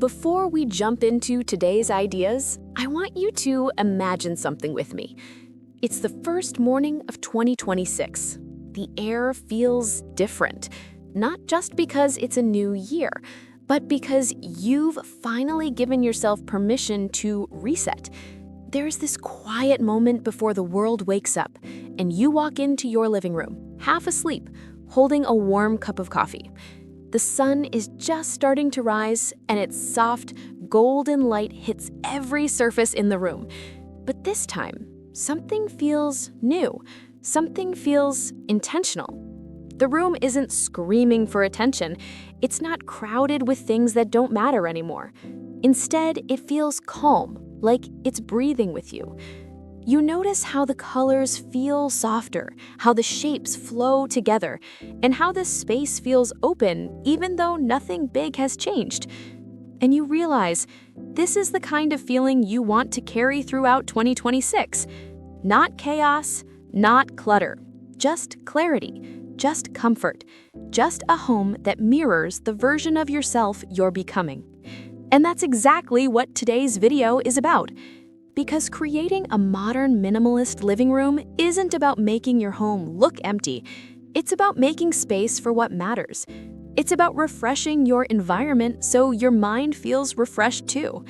Before we jump into today's ideas, I want you to imagine something with me. It's the first morning of 2026. The air feels different, not just because it's a new year, but because you've finally given yourself permission to reset. There's this quiet moment before the world wakes up, and you walk into your living room, half asleep, holding a warm cup of coffee. The sun is just starting to rise, and its soft, golden light hits every surface in the room. But this time, something feels new. Something feels intentional. The room isn't screaming for attention. It's not crowded with things that don't matter anymore. Instead, it feels calm, like it's breathing with you. You notice how the colors feel softer, how the shapes flow together, and how the space feels open even though nothing big has changed. And you realize this is the kind of feeling you want to carry throughout 2026. Not chaos, not clutter, just clarity, just comfort, just a home that mirrors the version of yourself you're becoming. And that's exactly what today's video is about. Because creating a modern minimalist living room isn't about making your home look empty. It's about making space for what matters. It's about refreshing your environment so your mind feels refreshed too.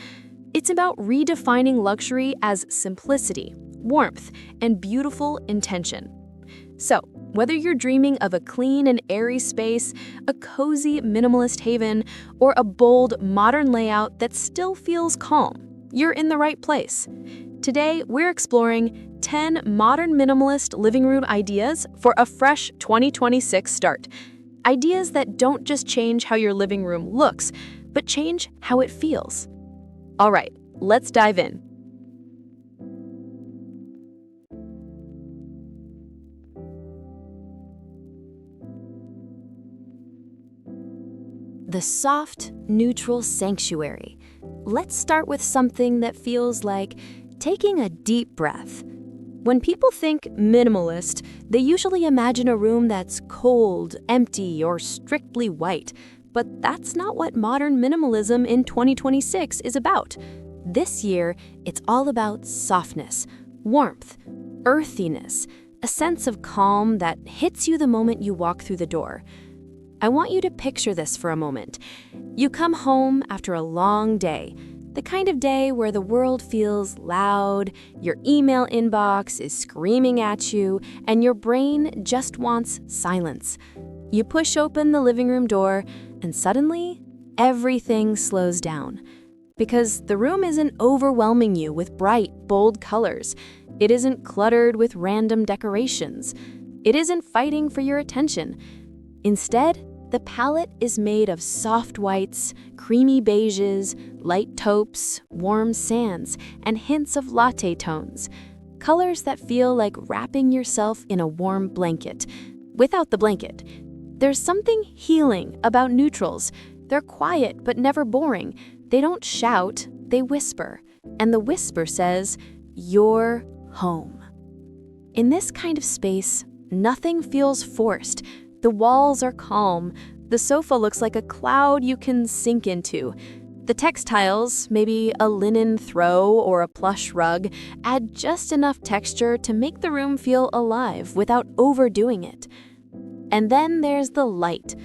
It's about redefining luxury as simplicity, warmth, and beautiful intention. So, whether you're dreaming of a clean and airy space, a cozy minimalist haven, or a bold modern layout that still feels calm, you're in the right place. Today, we're exploring 10 modern minimalist living room ideas for a fresh 2026 start. Ideas that don't just change how your living room looks, but change how it feels. All right, let's dive in. The soft, neutral sanctuary. Let's start with something that feels like taking a deep breath. When people think minimalist, they usually imagine a room that's cold, empty, or strictly white. But that's not what modern minimalism in 2026 is about. This year, it's all about softness, warmth, earthiness, a sense of calm that hits you the moment you walk through the door. I want you to picture this for a moment. You come home after a long day, the kind of day where the world feels loud, your email inbox is screaming at you, and your brain just wants silence. You push open the living room door, and suddenly, everything slows down. Because the room isn't overwhelming you with bright, bold colors. It isn't cluttered with random decorations. It isn't fighting for your attention. Instead, the palette is made of soft whites, creamy beiges, light taupes, warm sands, and hints of latte tones. Colors that feel like wrapping yourself in a warm blanket. Without the blanket. There's something healing about neutrals. They're quiet but never boring. They don't shout, they whisper. And the whisper says, "You're home." In this kind of space, nothing feels forced. The walls are calm. The sofa looks like a cloud you can sink into. The textiles, maybe a linen throw or a plush rug, add just enough texture to make the room feel alive without overdoing it. And then there's the light.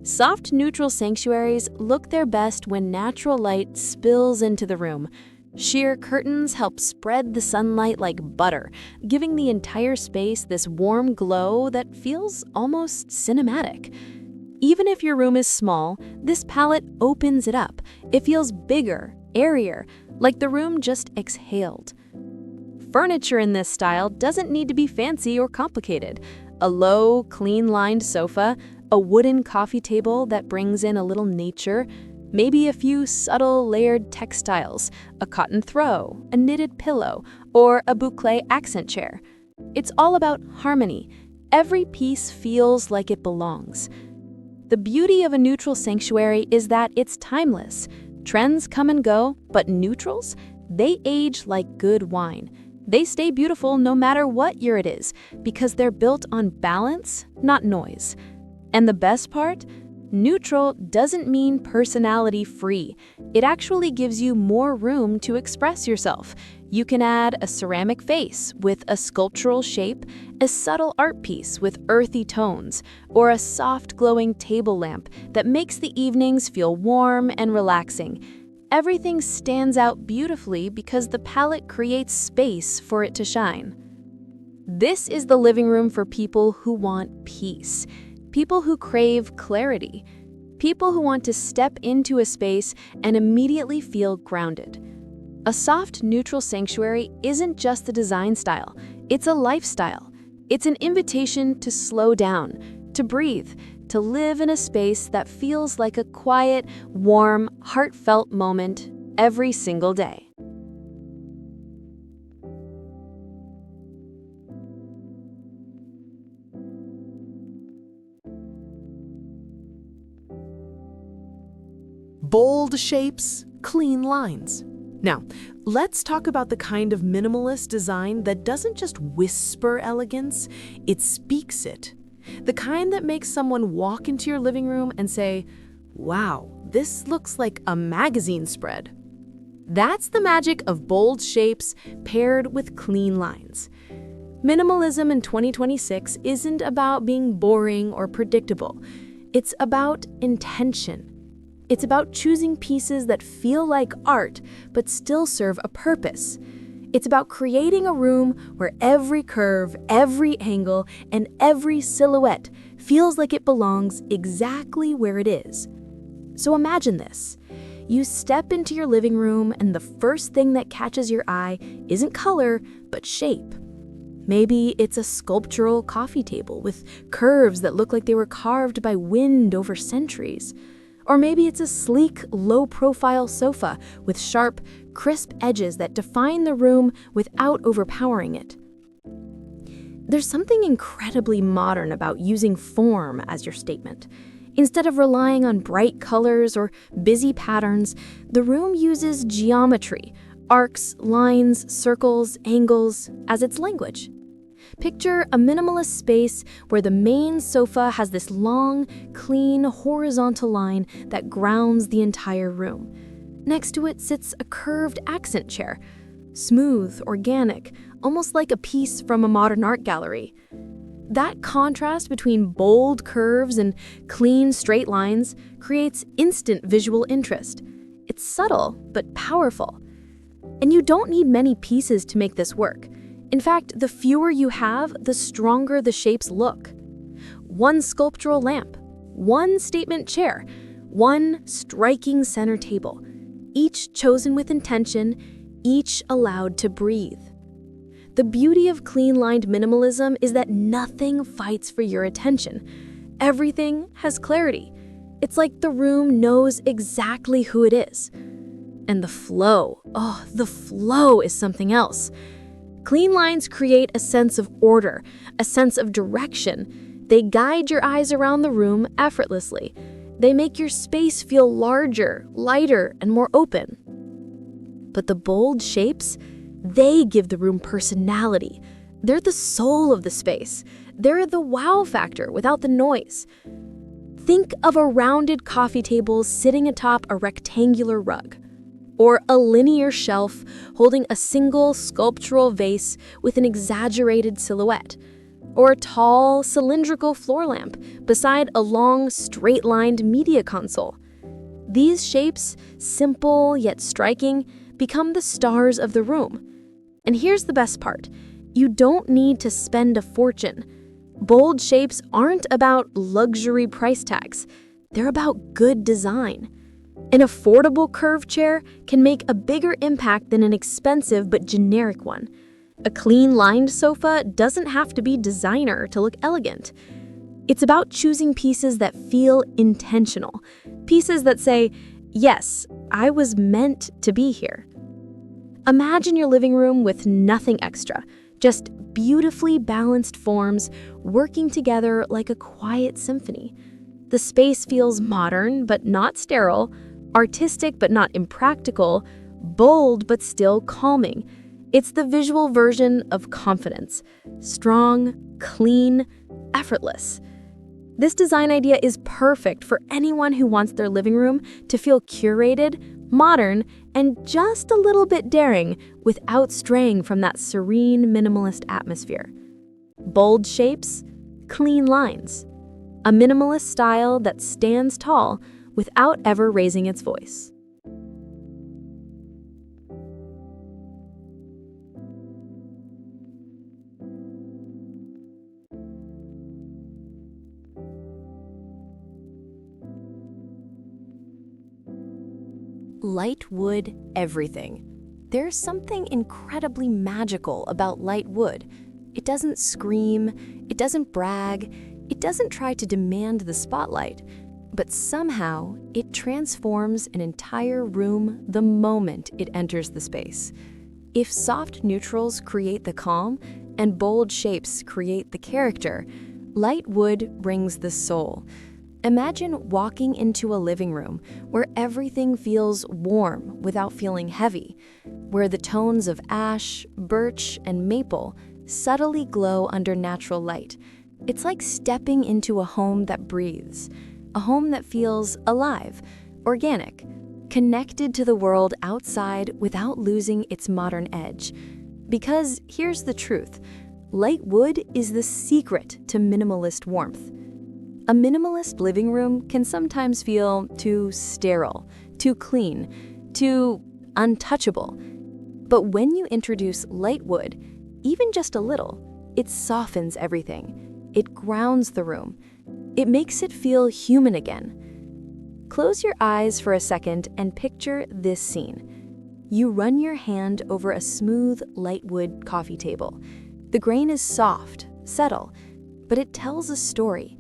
Soft, neutral sanctuaries look their best when natural light spills into the room. Sheer curtains help spread the sunlight like butter, giving the entire space this warm glow that feels almost cinematic. Even if your room is small, this palette opens it up. It feels bigger, airier, like the room just exhaled. Furniture in this style doesn't need to be fancy or complicated. A low, clean-lined sofa, a wooden coffee table that brings in a little nature, maybe a few subtle layered textiles, a cotton throw, a knitted pillow, or a boucle accent chair. It's all about harmony. Every piece feels like it belongs. The beauty of a neutral sanctuary is that it's timeless. Trends come and go, but neutrals, they age like good wine. They stay beautiful no matter what year it is, because they're built on balance, not noise. And the best part? Neutral doesn't mean personality-free. It actually gives you more room to express yourself. You can add a ceramic vase with a sculptural shape, a subtle art piece with earthy tones, or a soft glowing table lamp that makes the evenings feel warm and relaxing. Everything stands out beautifully because the palette creates space for it to shine. This is the living room for people who want peace, people who crave clarity, people who want to step into a space and immediately feel grounded. A soft, neutral sanctuary isn't just a design style, it's a lifestyle. It's an invitation to slow down, to breathe, to live in a space that feels like a quiet, warm, heartfelt moment every single day. Bold shapes, clean lines. Now, let's talk about the kind of minimalist design that doesn't just whisper elegance, it speaks it. The kind that makes someone walk into your living room and say, "Wow, this looks like a magazine spread." That's the magic of bold shapes paired with clean lines. Minimalism in 2026 isn't about being boring or predictable. It's about intention. It's about choosing pieces that feel like art but still serve a purpose. It's about creating a room where every curve, every angle, and every silhouette feels like it belongs exactly where it is. So imagine this. You step into your living room and the first thing that catches your eye isn't color, but shape. Maybe it's a sculptural coffee table with curves that look like they were carved by wind over centuries. Or maybe it's a sleek, low-profile sofa with sharp, crisp edges that define the room without overpowering it. There's something incredibly modern about using form as your statement. Instead of relying on bright colors or busy patterns, the room uses geometry, arcs, lines, circles, angles as its language. Picture a minimalist space where the main sofa has this long, clean, horizontal line that grounds the entire room. Next to it sits a curved accent chair, smooth, organic, almost like a piece from a modern art gallery. That contrast between bold curves and clean, straight lines creates instant visual interest. It's subtle, but powerful. And you don't need many pieces to make this work. In fact, the fewer you have, the stronger the shapes look. One sculptural lamp, one statement chair, one striking center table, each chosen with intention, each allowed to breathe. The beauty of clean-lined minimalism is that nothing fights for your attention. Everything has clarity. It's like the room knows exactly who it is. And the flow is something else. Clean lines create a sense of order, a sense of direction. They guide your eyes around the room effortlessly. They make your space feel larger, lighter, and more open. But the bold shapes, they give the room personality. They're the soul of the space. They're the wow factor without the noise. Think of a rounded coffee table sitting atop a rectangular rug, or a linear shelf holding a single sculptural vase with an exaggerated silhouette, or a tall, cylindrical floor lamp beside a long, straight-lined media console. These shapes, simple yet striking, become the stars of the room. And here's the best part. You don't need to spend a fortune. Bold shapes aren't about luxury price tags. They're about good design. An affordable curved chair can make a bigger impact than an expensive but generic one. A clean-lined sofa doesn't have to be designer to look elegant. It's about choosing pieces that feel intentional, pieces that say, "Yes, I was meant to be here." Imagine your living room with nothing extra, just beautifully balanced forms working together like a quiet symphony. The space feels modern but not sterile, artistic but not impractical, bold but still calming. It's the visual version of confidence. Strong, clean, effortless. This design idea is perfect for anyone who wants their living room to feel curated, modern, and just a little bit daring without straying from that serene minimalist atmosphere. Bold shapes, clean lines. A minimalist style that stands tall without ever raising its voice. Light wood everything. There's something incredibly magical about light wood. It doesn't scream, it doesn't brag, it doesn't try to demand the spotlight, but somehow it transforms an entire room the moment it enters the space. If soft neutrals create the calm and bold shapes create the character, light wood brings the soul. Imagine walking into a living room where everything feels warm without feeling heavy, where the tones of ash, birch, and maple subtly glow under natural light. It's like stepping into a home that breathes, a home that feels alive, organic, connected to the world outside without losing its modern edge. Because here's the truth, light wood is the secret to minimalist warmth. A minimalist living room can sometimes feel too sterile, too clean, too untouchable. But when you introduce light wood, even just a little, it softens everything. It grounds the room. It makes it feel human again. Close your eyes for a second and picture this scene. You run your hand over a smooth, light wood coffee table. The grain is soft, subtle, but it tells a story.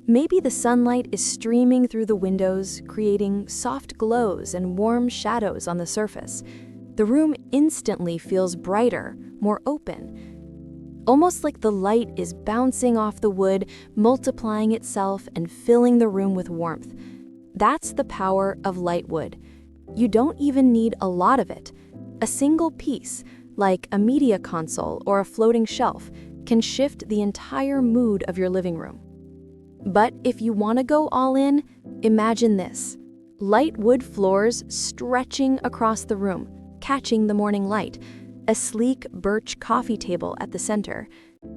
Maybe the sunlight is streaming through the windows, creating soft glows and warm shadows on the surface. The room instantly feels brighter, more open. Almost like the light is bouncing off the wood, multiplying itself and filling the room with warmth. That's the power of light wood. You don't even need a lot of it. A single piece, like a media console or a floating shelf, can shift the entire mood of your living room. But if you want to go all in, imagine this. Light wood floors stretching across the room, catching the morning light, a sleek birch coffee table at the center,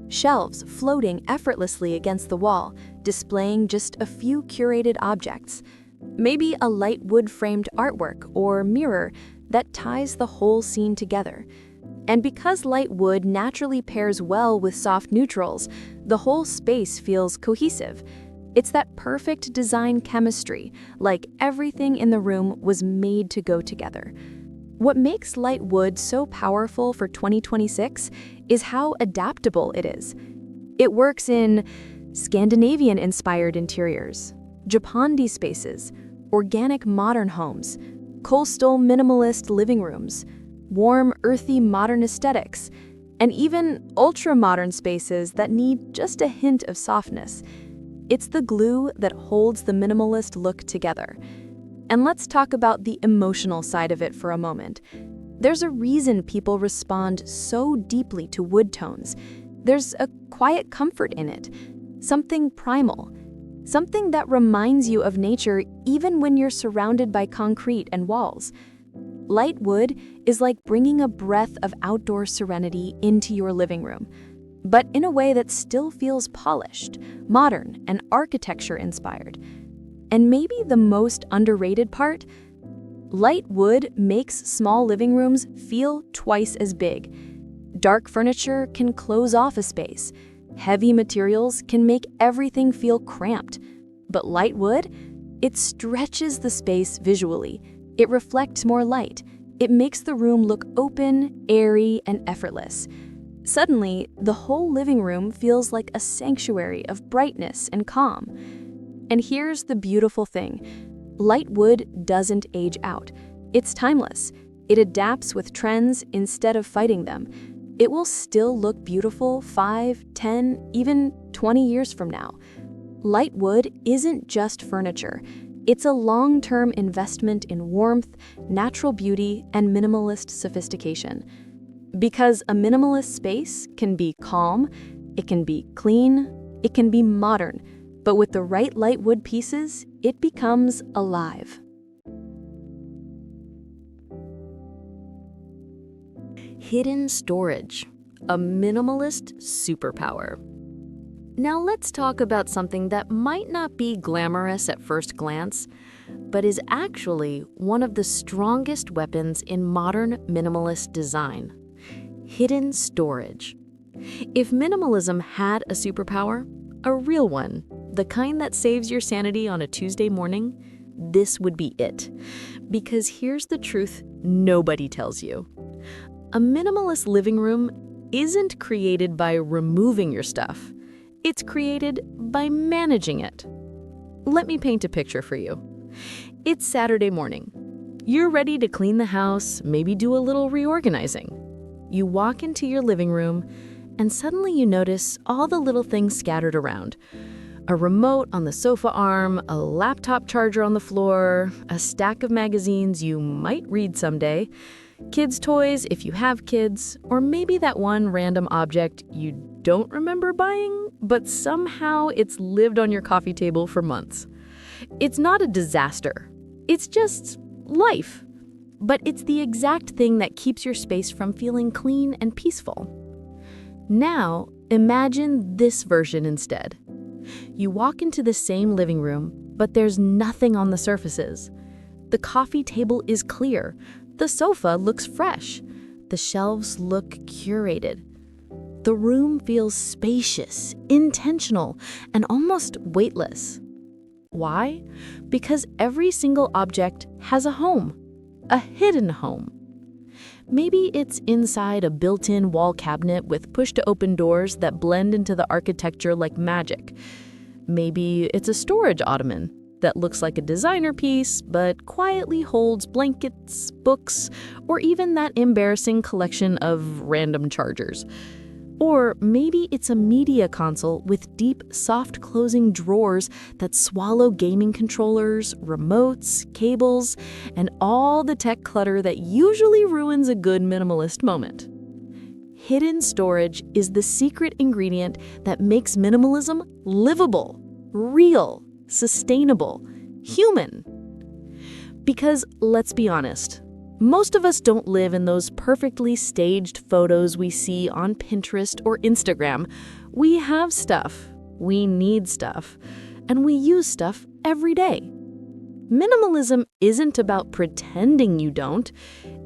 shelves floating effortlessly against the wall, displaying just a few curated objects, maybe a light wood-framed artwork or mirror that ties the whole scene together. And because light wood naturally pairs well with soft neutrals, the whole space feels cohesive. It's that perfect design chemistry, like everything in the room was made to go together. What makes light wood so powerful for 2026 is how adaptable it is. It works in Scandinavian-inspired interiors, Japandi spaces, organic modern homes, coastal minimalist living rooms, warm, earthy modern aesthetics, and even ultra-modern spaces that need just a hint of softness. It's the glue that holds the minimalist look together. And let's talk about the emotional side of it for a moment. There's a reason people respond so deeply to wood tones. There's a quiet comfort in it, something primal, something that reminds you of nature even when you're surrounded by concrete and walls. Light wood is like bringing a breath of outdoor serenity into your living room, but in a way that still feels polished, modern, and architecture-inspired. And maybe the most underrated part? Light wood makes small living rooms feel twice as big. Dark furniture can close off a space. Heavy materials can make everything feel cramped. But light wood? It stretches the space visually. It reflects more light. It makes the room look open, airy, and effortless. Suddenly, the whole living room feels like a sanctuary of brightness and calm. And here's the beautiful thing. Light wood doesn't age out. It's timeless. It adapts with trends instead of fighting them. It will still look beautiful 5, 10, even 20 years from now. Light wood isn't just furniture. It's a long-term investment in warmth, natural beauty, and minimalist sophistication. Because a minimalist space can be calm, it can be clean, it can be modern, But with the right light wood pieces, it becomes alive. Hidden storage, a minimalist superpower. Now let's talk about something that might not be glamorous at first glance, but is actually one of the strongest weapons in modern minimalist design: hidden storage. If minimalism had a superpower, a real one, the kind that saves your sanity on a Tuesday morning, this would be it. Because here's the truth nobody tells you. A minimalist living room isn't created by removing your stuff. It's created by managing it. Let me paint a picture for you. It's Saturday morning. You're ready to clean the house, maybe do a little reorganizing. You walk into your living room, and suddenly you notice all the little things scattered around. A remote on the sofa arm, a laptop charger on the floor, a stack of magazines you might read someday, kids' toys if you have kids, or maybe that one random object you don't remember buying, but somehow it's lived on your coffee table for months. It's not a disaster. It's just life. But it's the exact thing that keeps your space from feeling clean and peaceful. Now, imagine this version instead. You walk into the same living room, but there's nothing on the surfaces. The coffee table is clear. The sofa looks fresh. The shelves look curated. The room feels spacious, intentional, and almost weightless. Why? Because every single object has a home, a hidden home. Maybe it's inside a built-in wall cabinet with push-to-open doors that blend into the architecture like magic. Maybe it's a storage ottoman that looks like a designer piece but quietly holds blankets, books, or even that embarrassing collection of random chargers. Or maybe it's a media console with deep, soft-closing drawers that swallow gaming controllers, remotes, cables, and all the tech clutter that usually ruins a good minimalist moment. Hidden storage is the secret ingredient that makes minimalism livable, real, sustainable, human. Because let's be honest, most of us don't live in those perfectly staged photos we see on Pinterest or Instagram. We have stuff, we need stuff, and we use stuff every day. Minimalism isn't about pretending you don't.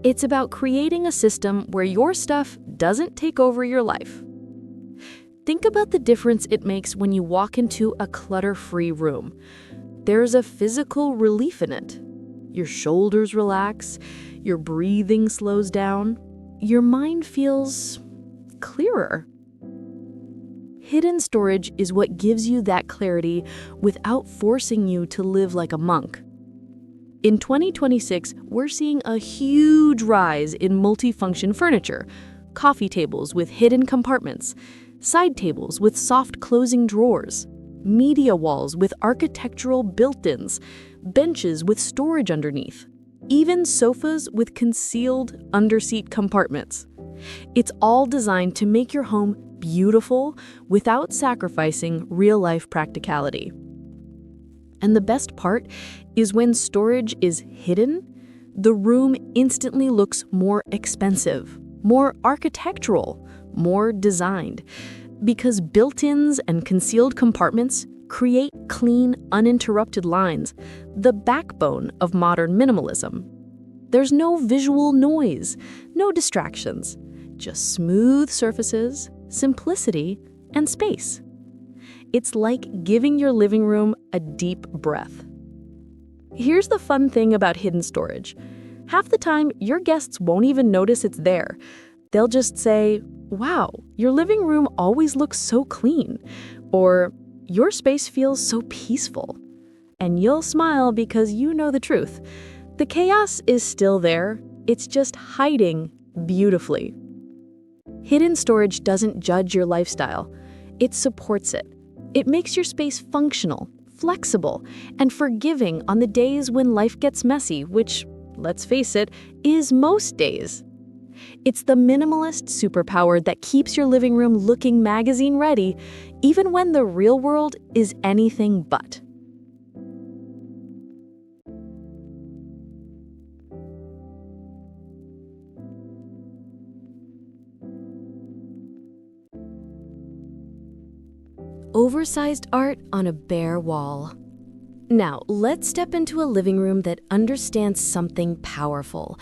It's about creating a system where your stuff doesn't take over your life. Think about the difference it makes when you walk into a clutter-free room. There's a physical relief in it. Your shoulders relax, your breathing slows down, your mind feels clearer. Hidden storage is what gives you that clarity without forcing you to live like a monk. In 2026, we're seeing a huge rise in multifunction furniture, coffee tables with hidden compartments, side tables with soft closing drawers, media walls with architectural built-ins, benches with storage underneath, even sofas with concealed underseat compartments. It's all designed to make your home beautiful without sacrificing real-life practicality. And the best part is when storage is hidden, the room instantly looks more expensive, more architectural, more designed, because built-ins and concealed compartments create clean, uninterrupted lines, the backbone of modern minimalism. There's no visual noise, no distractions, just smooth surfaces, simplicity, and space. It's like giving your living room a deep breath. Here's the fun thing about hidden storage. Half the time, your guests won't even notice it's there. They'll just say, "Wow, your living room always looks so clean," or "Your space feels so peaceful." And you'll smile because you know the truth. The chaos is still there, it's just hiding beautifully. Hidden storage doesn't judge your lifestyle, it supports it. It makes your space functional, flexible, and forgiving on the days when life gets messy, which, let's face it, is most days. It's the minimalist superpower that keeps your living room looking magazine-ready, even when the real world is anything but. Oversized art on a bare wall. Now, let's step into a living room that understands something powerful.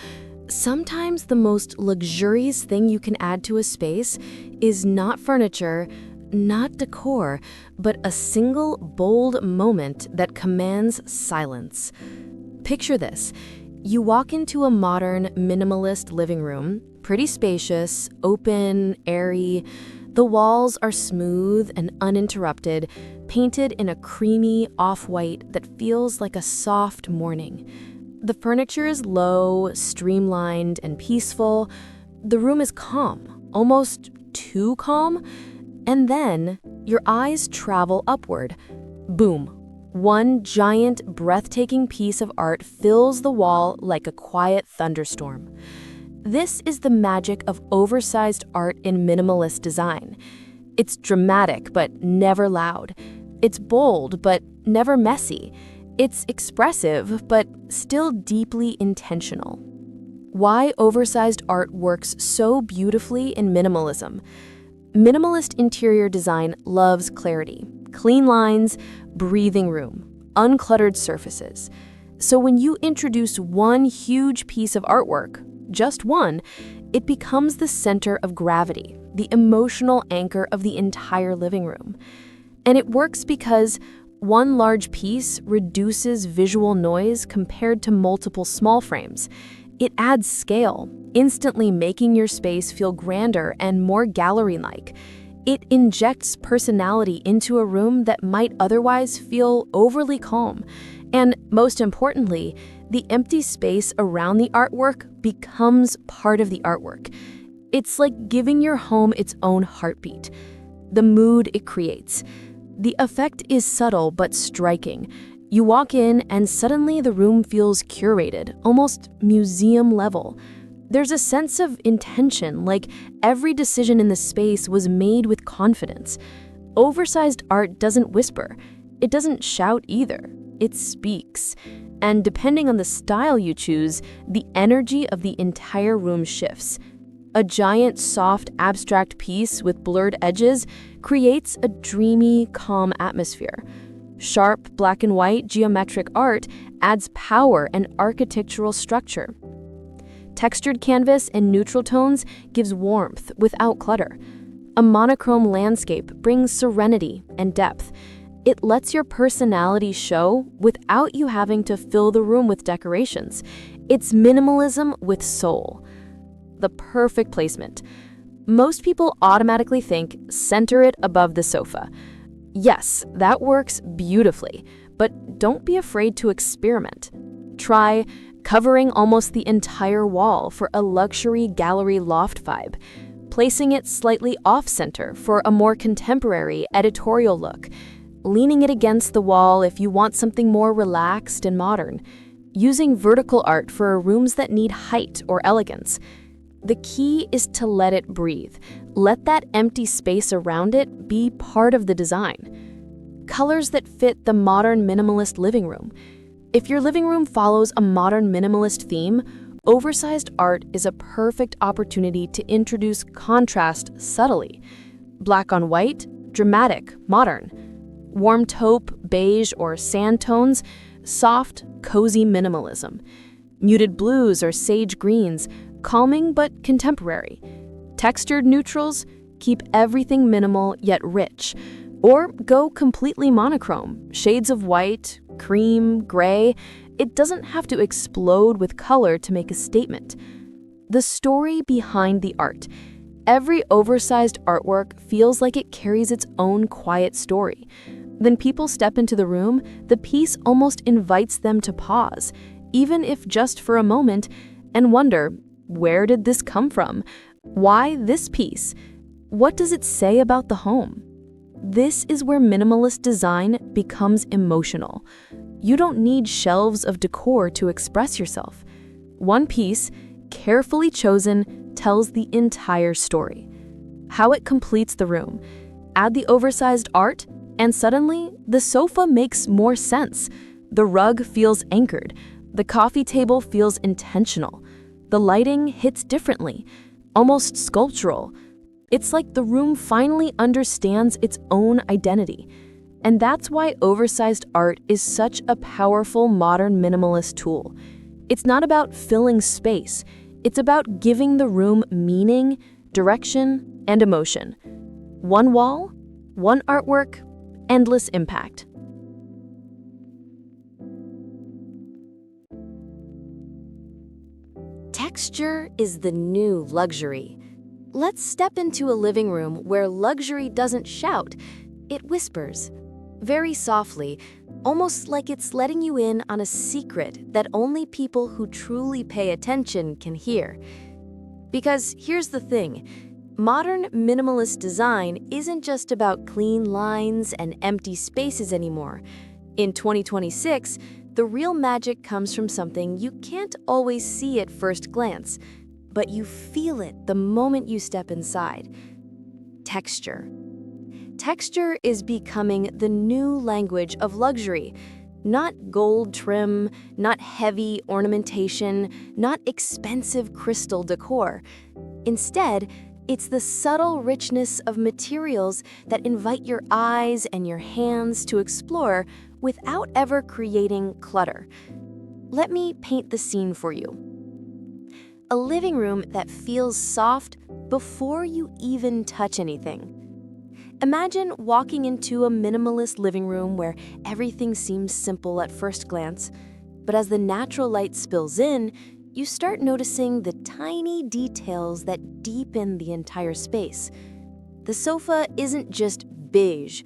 Sometimes the most luxurious thing you can add to a space is not furniture, not decor, but a single bold moment that commands silence. Picture this. You walk into a modern, minimalist living room, pretty spacious, open, airy. The walls are smooth and uninterrupted, painted in a creamy off-white that feels like a soft morning. The furniture is low, streamlined, and peaceful. The room is calm, almost too calm. And then your eyes travel upward. Boom. One giant, breathtaking piece of art fills the wall like a quiet thunderstorm. This is the magic of oversized art in minimalist design. It's dramatic, but never loud. It's bold, but never messy. It's expressive, but still deeply intentional. Why oversized art works so beautifully in minimalism? Minimalist interior design loves clarity, clean lines, breathing room, uncluttered surfaces. So when you introduce one huge piece of artwork, just one, it becomes the center of gravity, the emotional anchor of the entire living room. And it works because one large piece reduces visual noise compared to multiple small frames. It adds scale, instantly making your space feel grander and more gallery-like. It injects personality into a room that might otherwise feel overly calm. And most importantly, the empty space around the artwork becomes part of the artwork. It's like giving your home its own heartbeat. The mood it creates. The effect is subtle but striking. You walk in and suddenly the room feels curated, almost museum level. There's a sense of intention, like every decision in the space was made with confidence. Oversized art doesn't whisper. It doesn't shout either. It speaks. And depending on the style you choose, the energy of the entire room shifts. A giant, soft, abstract piece with blurred edges creates a dreamy, calm atmosphere. Sharp, black and white, geometric art adds power and architectural structure. Textured canvas and neutral tones gives warmth without clutter. A monochrome landscape brings serenity and depth. It lets your personality show without you having to fill the room with decorations. It's minimalism with soul. The perfect placement. Most people automatically think center it above the sofa. Yes, that works beautifully, but don't be afraid to experiment. Try covering almost the entire wall for a luxury gallery loft vibe, placing it slightly off-center for a more contemporary editorial look, leaning it against the wall if you want something more relaxed and modern, using vertical art for rooms that need height or elegance. The key is to let it breathe. Let that empty space around it be part of the design. Colors that fit the modern minimalist living room. If your living room follows a modern minimalist theme, oversized art is a perfect opportunity to introduce contrast subtly. Black on white, dramatic, modern. Warm taupe, beige, or sand tones, soft, cozy minimalism. Muted blues or sage greens, calming but contemporary. Textured neutrals, keep everything minimal yet rich. Or go completely monochrome, shades of white, cream, gray. It doesn't have to explode with color to make a statement. The story behind the art. Every oversized artwork feels like it carries its own quiet story. Then people step into the room, the piece almost invites them to pause, even if just for a moment, and wonder, where did this come from? Why this piece? What does it say about the home? This is where minimalist design becomes emotional. You don't need shelves of decor to express yourself. One piece, carefully chosen, tells tells the entire story. How it completes the room. Add the oversized art, and suddenly, the sofa makes more sense. The rug feels anchored. The coffee table feels intentional. The lighting hits differently, almost sculptural. It's like the room finally understands its own identity. And that's why oversized art is such a powerful modern minimalist tool. It's not about filling space. It's about giving the room meaning, direction, and emotion. One wall, one artwork, endless impact. Texture is the new luxury. Let's step into a living room where luxury doesn't shout, it whispers. Very softly, almost like it's letting you in on a secret that only people who truly pay attention can hear. Because here's the thing, modern minimalist design isn't just about clean lines and empty spaces anymore. In 2026, the real magic comes from something you can't always see at first glance, but you feel it the moment you step inside. Texture. Texture is becoming the new language of luxury. Not gold trim, not heavy ornamentation, not expensive crystal decor. Instead, it's the subtle richness of materials that invite your eyes and your hands to explore without ever creating clutter. Let me paint the scene for you. A living room that feels soft before you even touch anything. Imagine walking into a minimalist living room where everything seems simple at first glance, but as the natural light spills in, you start noticing the tiny details that deepen the entire space. The sofa isn't just beige,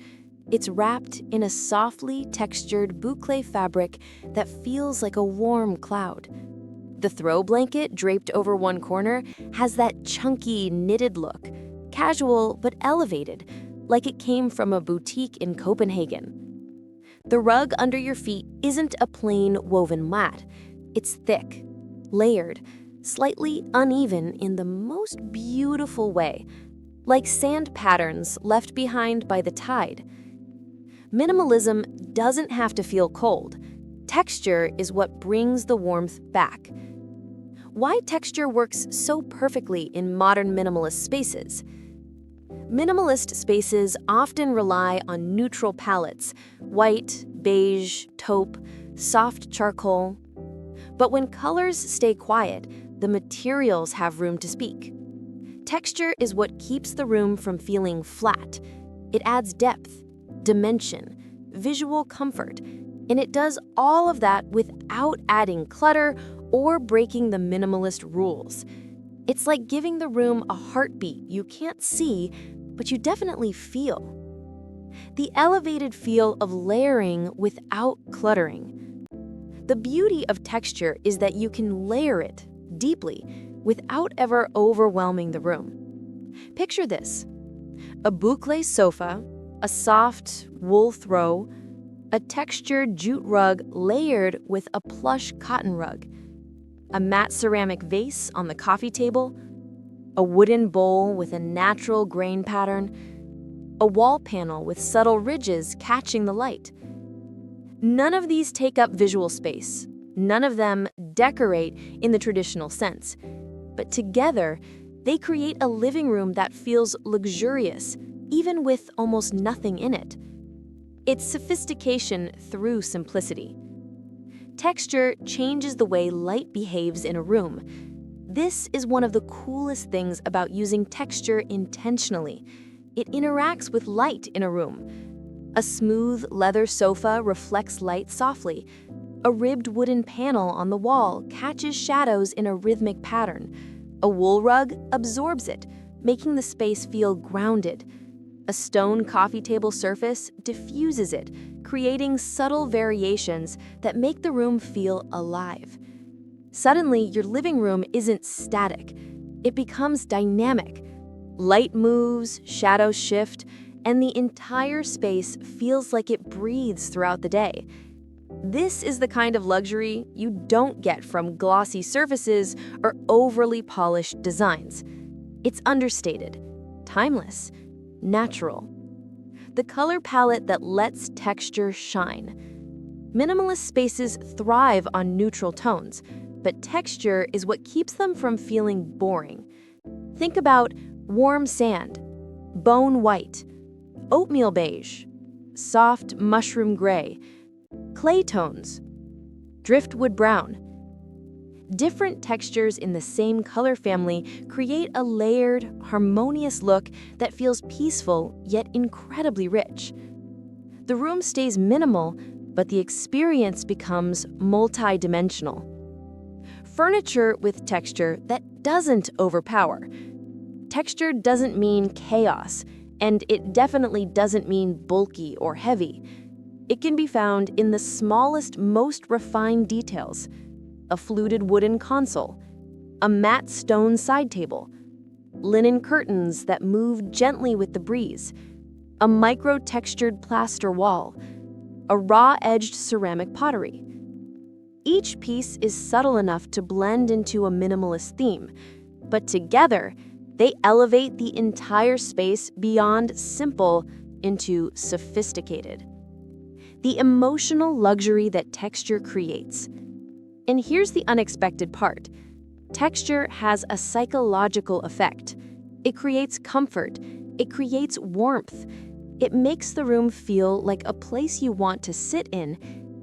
it's wrapped in a softly textured boucle fabric that feels like a warm cloud. The throw blanket draped over one corner has that chunky, knitted look, casual but elevated, like it came from a boutique in Copenhagen. The rug under your feet isn't a plain woven mat. It's thick, layered, slightly uneven in the most beautiful way, like sand patterns left behind by the tide. Minimalism doesn't have to feel cold. Texture is what brings the warmth back. Why texture works so perfectly in modern minimalist spaces? Minimalist spaces often rely on neutral palettes, white, beige, taupe, soft charcoal. But when colors stay quiet, the materials have room to speak. Texture is what keeps the room from feeling flat. It adds depth, dimension, visual comfort, and it does all of that without adding clutter or breaking the minimalist rules. It's like giving the room a heartbeat you can't see, but you definitely feel. The elevated feel of layering without cluttering. The beauty of texture is that you can layer it deeply without ever overwhelming the room. Picture this: a boucle sofa, a soft wool throw, a textured jute rug layered with a plush cotton rug, a matte ceramic vase on the coffee table, a wooden bowl with a natural grain pattern, a wall panel with subtle ridges catching the light. None of these take up visual space. None of them decorate in the traditional sense. But together, they create a living room that feels luxurious, even with almost nothing in it. It's sophistication through simplicity. Texture changes the way light behaves in a room. This is one of the coolest things about using texture intentionally. It interacts with light in a room. A smooth leather sofa reflects light softly. A ribbed wooden panel on the wall catches shadows in a rhythmic pattern. A wool rug absorbs it, making the space feel grounded. A stone coffee table surface diffuses it, creating subtle variations that make the room feel alive. Suddenly, your living room isn't static. It becomes dynamic. Light moves, shadows shift, and the entire space feels like it breathes throughout the day. This is the kind of luxury you don't get from glossy surfaces or overly polished designs. It's understated, timeless, natural. The color palette that lets texture shine. Minimalist spaces thrive on neutral tones, but texture is what keeps them from feeling boring. Think about warm sand, bone white, oatmeal beige, soft mushroom gray, clay tones, driftwood brown. Different textures in the same color family create a layered, harmonious look that feels peaceful yet incredibly rich. The room stays minimal, but the experience becomes multi-dimensional. Furniture with texture that doesn't overpower. Texture doesn't mean chaos, and it definitely doesn't mean bulky or heavy. It can be found in the smallest, most refined details. A fluted wooden console, a matte stone side table, linen curtains that move gently with the breeze, a micro-textured plaster wall, a raw-edged ceramic pottery. Each piece is subtle enough to blend into a minimalist theme, but together, they elevate the entire space beyond simple into sophisticated. The emotional luxury that texture creates. And here's the unexpected part. Texture has a psychological effect. It creates comfort. It creates warmth. It makes the room feel like a place you want to sit in,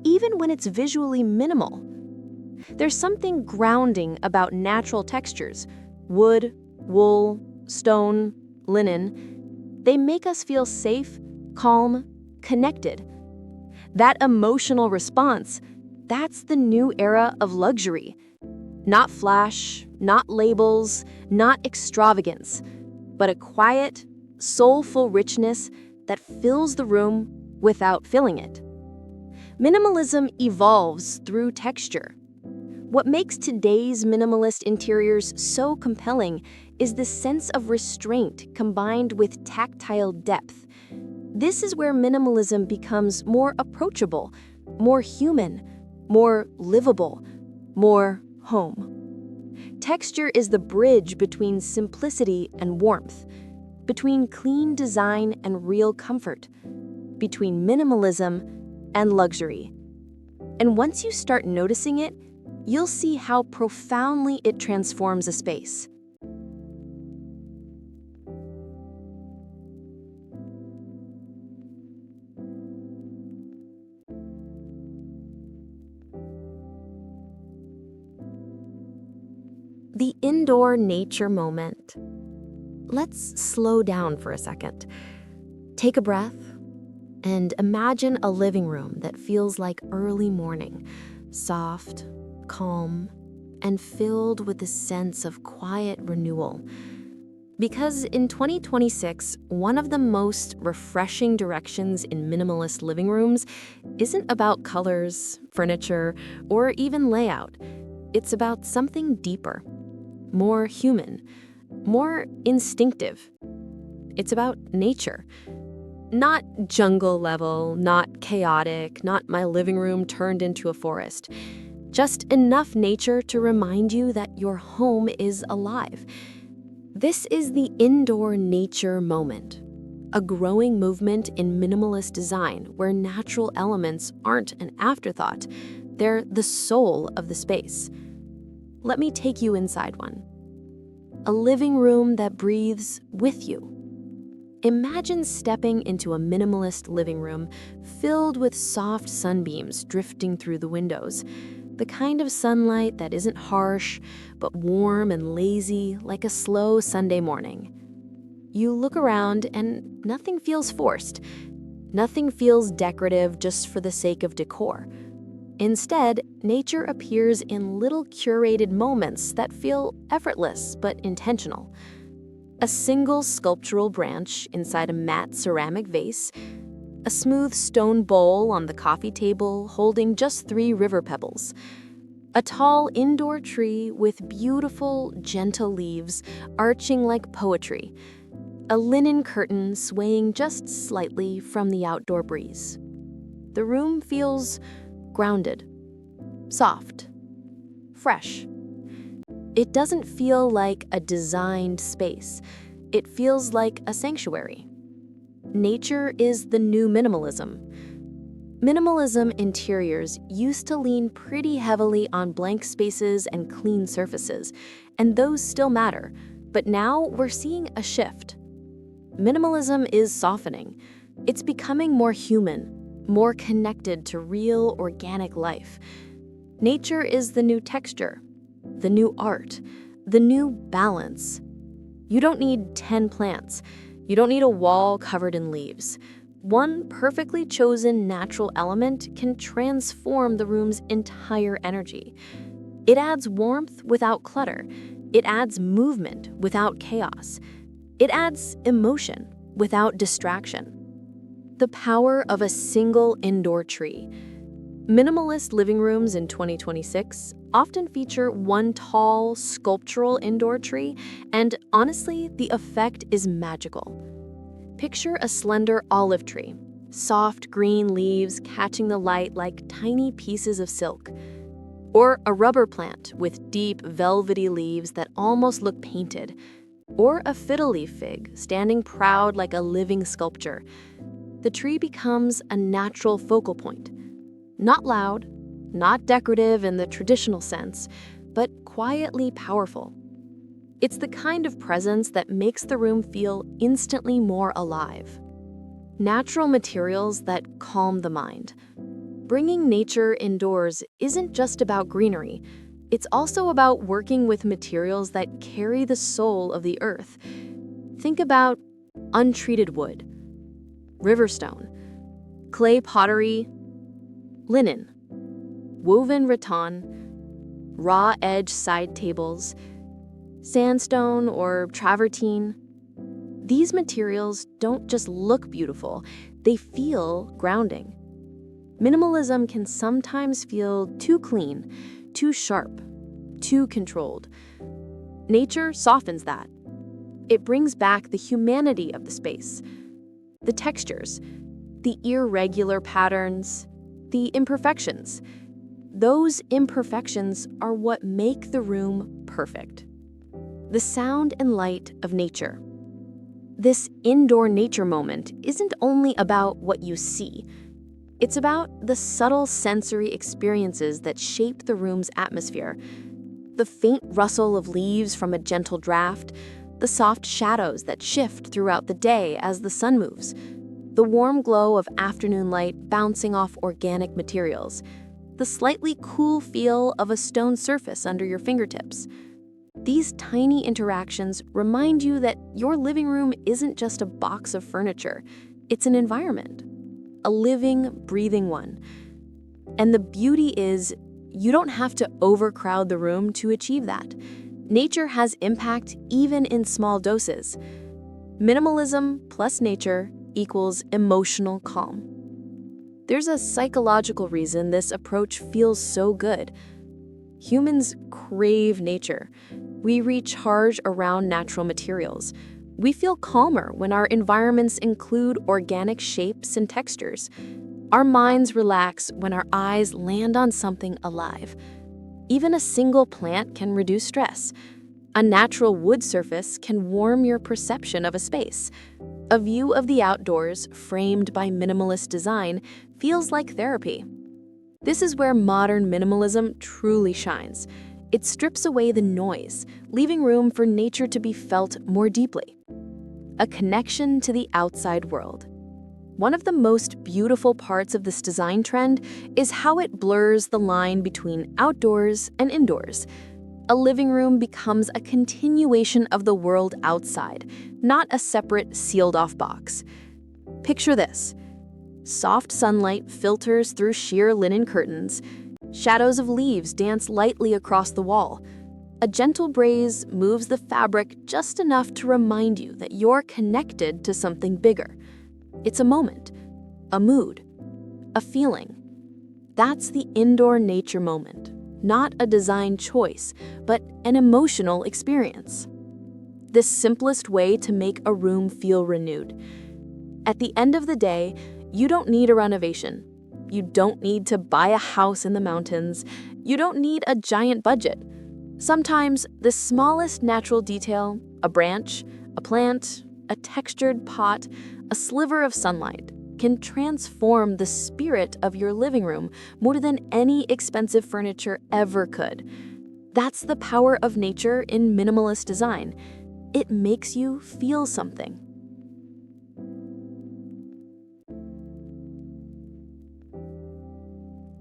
even when it's visually minimal. There's something grounding about natural textures. Wood, wool, stone, linen. They make us feel safe, calm, connected. That emotional response, that's the new era of luxury. Not flash, not labels, not extravagance, but a quiet, soulful richness that fills the room without filling it. Minimalism evolves through texture. What makes today's minimalist interiors so compelling is the sense of restraint combined with tactile depth. This is where minimalism becomes more approachable, more human, more livable, more home. Texture is the bridge between simplicity and warmth, between clean design and real comfort, between minimalism and luxury. And once you start noticing it, you'll see how profoundly it transforms a space. The indoor nature moment. Let's slow down for a second. Take a breath and imagine a living room that feels like early morning, soft, calm, and filled with a sense of quiet renewal. Because in 2026, one of the most refreshing directions in minimalist living rooms isn't about colors, furniture, or even layout. It's about something deeper, more human, more instinctive. It's about nature. Not jungle level, not chaotic, not my living room turned into a forest. Just enough nature to remind you that your home is alive. This is the indoor nature moment, a growing movement in minimalist design where natural elements aren't an afterthought, they're the soul of the space. Let me take you inside one. A living room that breathes with you. Imagine stepping into a minimalist living room filled with soft sunbeams drifting through the windows. The kind of sunlight that isn't harsh, but warm and lazy like a slow Sunday morning. You look around and nothing feels forced. Nothing feels decorative just for the sake of decor. Instead, nature appears in little curated moments that feel effortless but intentional. A single sculptural branch inside a matte ceramic vase, a smooth stone bowl on the coffee table holding just 3 river pebbles, a tall indoor tree with beautiful, gentle leaves arching like poetry, a linen curtain swaying just slightly from the outdoor breeze. The room feels grounded, soft, fresh. It doesn't feel like a designed space. It feels like a sanctuary. Nature is the new minimalism. Minimalism interiors used to lean pretty heavily on blank spaces and clean surfaces, and those still matter, but now we're seeing a shift. Minimalism is softening. It's becoming more human, more connected to real, organic life. Nature is the new texture, the new art, the new balance. You don't need 10 plants. You don't need a wall covered in leaves. One perfectly chosen natural element can transform the room's entire energy. It adds warmth without clutter. It adds movement without chaos. It adds emotion without distraction. The power of a single indoor tree. Minimalist living rooms in 2026 often feature one tall, sculptural indoor tree, and honestly, the effect is magical. Picture a slender olive tree, soft green leaves catching the light like tiny pieces of silk. Or a rubber plant with deep, velvety leaves that almost look painted. Or a fiddle leaf fig standing proud like a living sculpture. The tree becomes a natural focal point. Not loud, not decorative in the traditional sense, but quietly powerful. It's the kind of presence that makes the room feel instantly more alive. Natural materials that calm the mind. Bringing nature indoors isn't just about greenery. It's also about working with materials that carry the soul of the earth. Think about untreated wood, riverstone, clay pottery, linen, woven rattan, raw edge side tables, sandstone or travertine. These materials don't just look beautiful, they feel grounding. Minimalism can sometimes feel too clean, too sharp, too controlled. Nature softens that. It brings back the humanity of the space, the textures, the irregular patterns, the imperfections. Those imperfections are what make the room perfect. The sound and light of nature. This indoor nature moment isn't only about what you see. It's about the subtle sensory experiences that shape the room's atmosphere. The faint rustle of leaves from a gentle draft, the soft shadows that shift throughout the day as the sun moves, the warm glow of afternoon light bouncing off organic materials, the slightly cool feel of a stone surface under your fingertips. These tiny interactions remind you that your living room isn't just a box of furniture, it's an environment, a living, breathing one. And the beauty is, you don't have to overcrowd the room to achieve that. Nature has impact even in small doses. Minimalism plus nature equals emotional calm. There's a psychological reason this approach feels so good. Humans crave nature. We recharge around natural materials. We feel calmer when our environments include organic shapes and textures. Our minds relax when our eyes land on something alive. Even a single plant can reduce stress. A natural wood surface can warm your perception of a space. A view of the outdoors, framed by minimalist design, feels like therapy. This is where modern minimalism truly shines. It strips away the noise, leaving room for nature to be felt more deeply. A connection to the outside world. One of the most beautiful parts of this design trend is how it blurs the line between outdoors and indoors. A living room becomes a continuation of the world outside, not a separate sealed-off box. Picture this. Soft sunlight filters through sheer linen curtains. Shadows of leaves dance lightly across the wall. A gentle breeze moves the fabric just enough to remind you that you're connected to something bigger. It's a moment, a mood, a feeling. That's the indoor nature moment, not a design choice, but an emotional experience. The simplest way to make a room feel renewed. At the end of the day, you don't need a renovation. You don't need to buy a house in the mountains. You don't need a giant budget. Sometimes the smallest natural detail, a branch, a plant, a textured pot, a sliver of sunlight, can transform the spirit of your living room more than any expensive furniture ever could. That's the power of nature in minimalist design. It makes you feel something.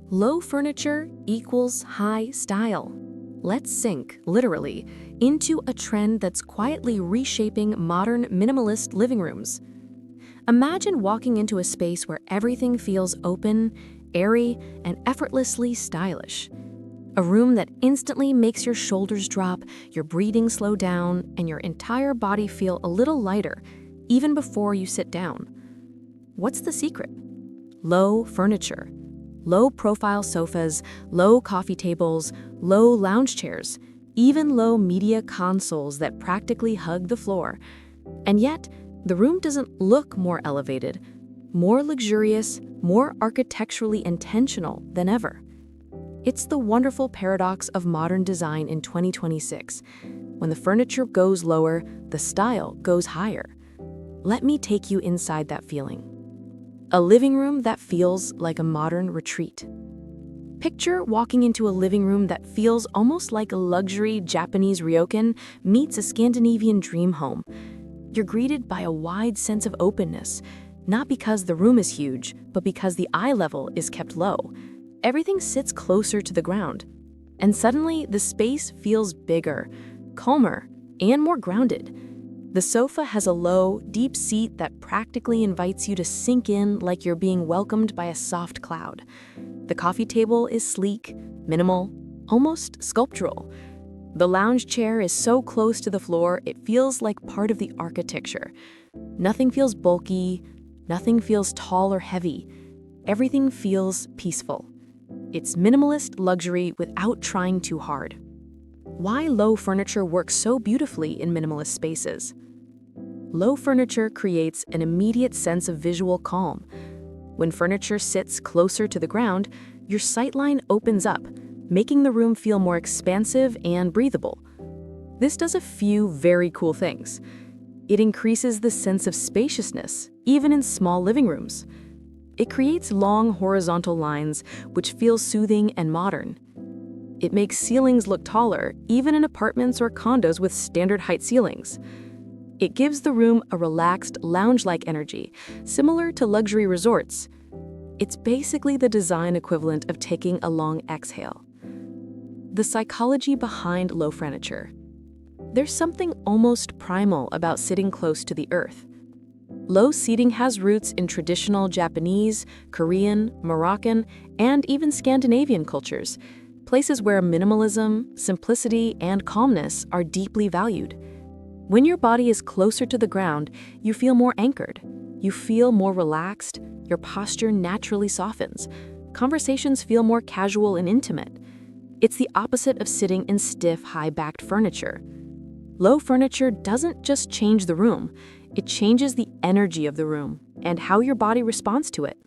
Low furniture equals high style. Let's sink, literally, into a trend that's quietly reshaping modern minimalist living rooms. Imagine walking into a space where everything feels open, airy, and effortlessly stylish. A room that instantly makes your shoulders drop, your breathing slow down, and your entire body feel a little lighter, even before you sit down. What's the secret? Low furniture. Low-profile sofas, low coffee tables, low lounge chairs, even low media consoles that practically hug the floor. And yet, the room doesn't look more elevated, more luxurious, more architecturally intentional than ever. It's the wonderful paradox of modern design in 2026. When the furniture goes lower, the style goes higher. Let me take you inside that feeling. A living room that feels like a modern retreat. Picture walking into a living room that feels almost like a luxury Japanese ryokan meets a Scandinavian dream home. You're greeted by a wide sense of openness, not because the room is huge, but because the eye level is kept low. Everything sits closer to the ground, and suddenly the space feels bigger, calmer, and more grounded. The sofa has a low, deep seat that practically invites you to sink in like you're being welcomed by a soft cloud. The coffee table is sleek, minimal, almost sculptural. The lounge chair is so close to the floor it feels like part of the architecture. Nothing feels bulky, nothing feels tall or heavy. Everything feels peaceful. It's minimalist luxury without trying too hard. Why low furniture works so beautifully in minimalist spaces? Low furniture creates an immediate sense of visual calm. When furniture sits closer to the ground, your sightline opens up, making the room feel more expansive and breathable. This does a few very cool things. It increases the sense of spaciousness, even in small living rooms. It creates long horizontal lines, which feel soothing and modern. It makes ceilings look taller, even in apartments or condos with standard height ceilings. It gives the room a relaxed, lounge-like energy, similar to luxury resorts. It's basically the design equivalent of taking a long exhale. The psychology behind low furniture. There's something almost primal about sitting close to the earth. Low seating has roots in traditional Japanese, Korean, Moroccan, and even Scandinavian cultures, places where minimalism, simplicity, and calmness are deeply valued. When your body is closer to the ground, you feel more anchored. You feel more relaxed, your posture naturally softens. Conversations feel more casual and intimate. It's the opposite of sitting in stiff, high-backed furniture. Low furniture doesn't just change the room, it changes the energy of the room and how your body responds to it.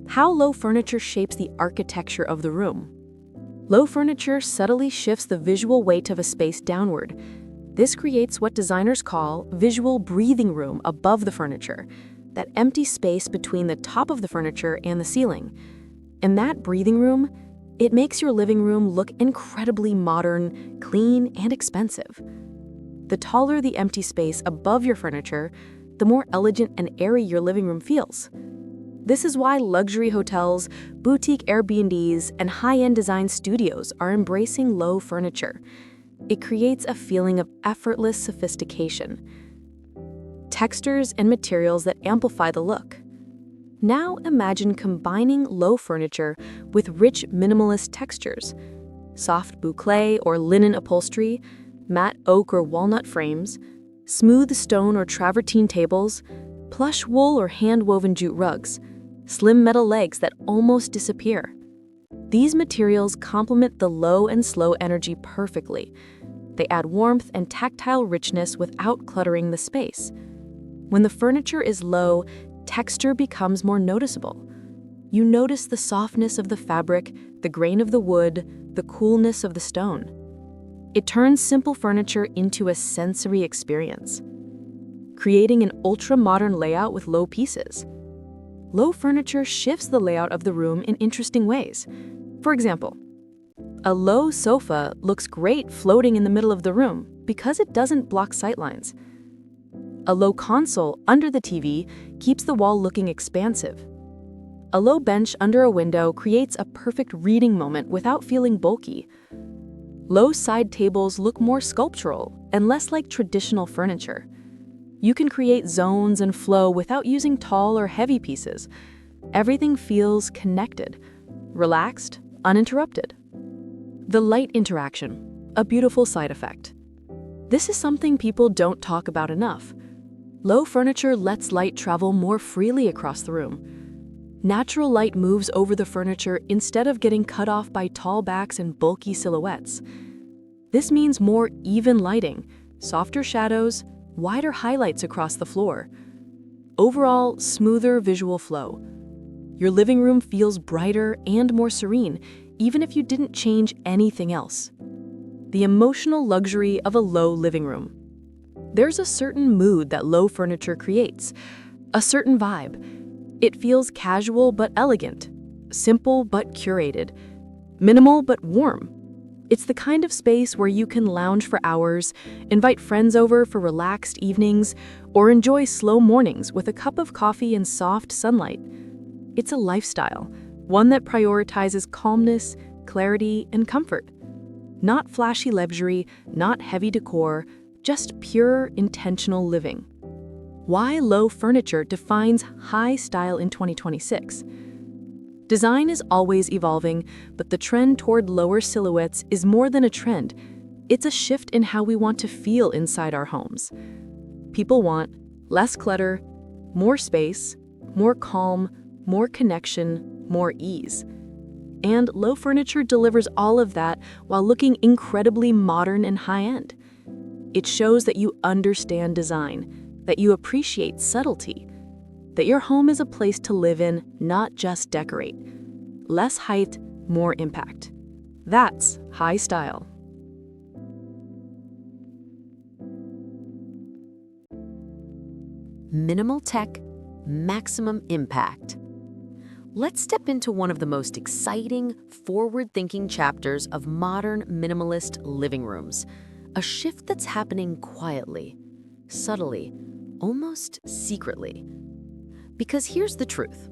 How low furniture shapes the architecture of the room. Low furniture subtly shifts the visual weight of a space downward. This creates what designers call visual breathing room above the furniture, that empty space between the top of the furniture and the ceiling. In that breathing room, it makes your living room look incredibly modern, clean, and expensive. The taller the empty space above your furniture, the more elegant and airy your living room feels. This is why luxury hotels, boutique Airbnbs, and high-end design studios are embracing low furniture. It creates a feeling of effortless sophistication. Textures and materials that amplify the look. Now imagine combining low furniture with rich minimalist textures. Soft boucle or linen upholstery, matte oak or walnut frames, smooth stone or travertine tables, plush wool or hand-woven jute rugs, slim metal legs that almost disappear. These materials complement the low and slow energy perfectly. They add warmth and tactile richness without cluttering the space. When the furniture is low, texture becomes more noticeable. You notice the softness of the fabric, the grain of the wood, the coolness of the stone. It turns simple furniture into a sensory experience, creating an ultra-modern layout with low pieces. Low furniture shifts the layout of the room in interesting ways. For example, a low sofa looks great floating in the middle of the room because it doesn't block sightlines. A low console under the TV keeps the wall looking expansive. A low bench under a window creates a perfect reading moment without feeling bulky. Low side tables look more sculptural and less like traditional furniture. You can create zones and flow without using tall or heavy pieces. Everything feels connected, relaxed, uninterrupted. The light interaction, a beautiful side effect. This is something people don't talk about enough. Low furniture lets light travel more freely across the room. Natural light moves over the furniture instead of getting cut off by tall backs and bulky silhouettes. This means more even lighting, softer shadows, wider highlights across the floor. Overall, smoother visual flow. Your living room feels brighter and more serene, even if you didn't change anything else. The emotional luxury of a low living room. There's a certain mood that low furniture creates, a certain vibe. It feels casual but elegant, simple but curated, minimal but warm. It's the kind of space where you can lounge for hours, invite friends over for relaxed evenings, or enjoy slow mornings with a cup of coffee and soft sunlight. It's a lifestyle, one that prioritizes calmness, clarity, and comfort. Not flashy luxury, not heavy decor, just pure, intentional living. Why low furniture defines high style in 2026. Design is always evolving, but the trend toward lower silhouettes is more than a trend. It's a shift in how we want to feel inside our homes. People want less clutter, more space, more calm, more connection, more ease. And low furniture delivers all of that while looking incredibly modern and high-end. It shows that you understand design, that you appreciate subtlety, that your home is a place to live in, not just decorate. Less height, more impact. That's high style. Minimal tech, maximum impact. Let's step into one of the most exciting, forward-thinking chapters of modern minimalist living rooms. A shift that's happening quietly, subtly, almost secretly. Because here's the truth.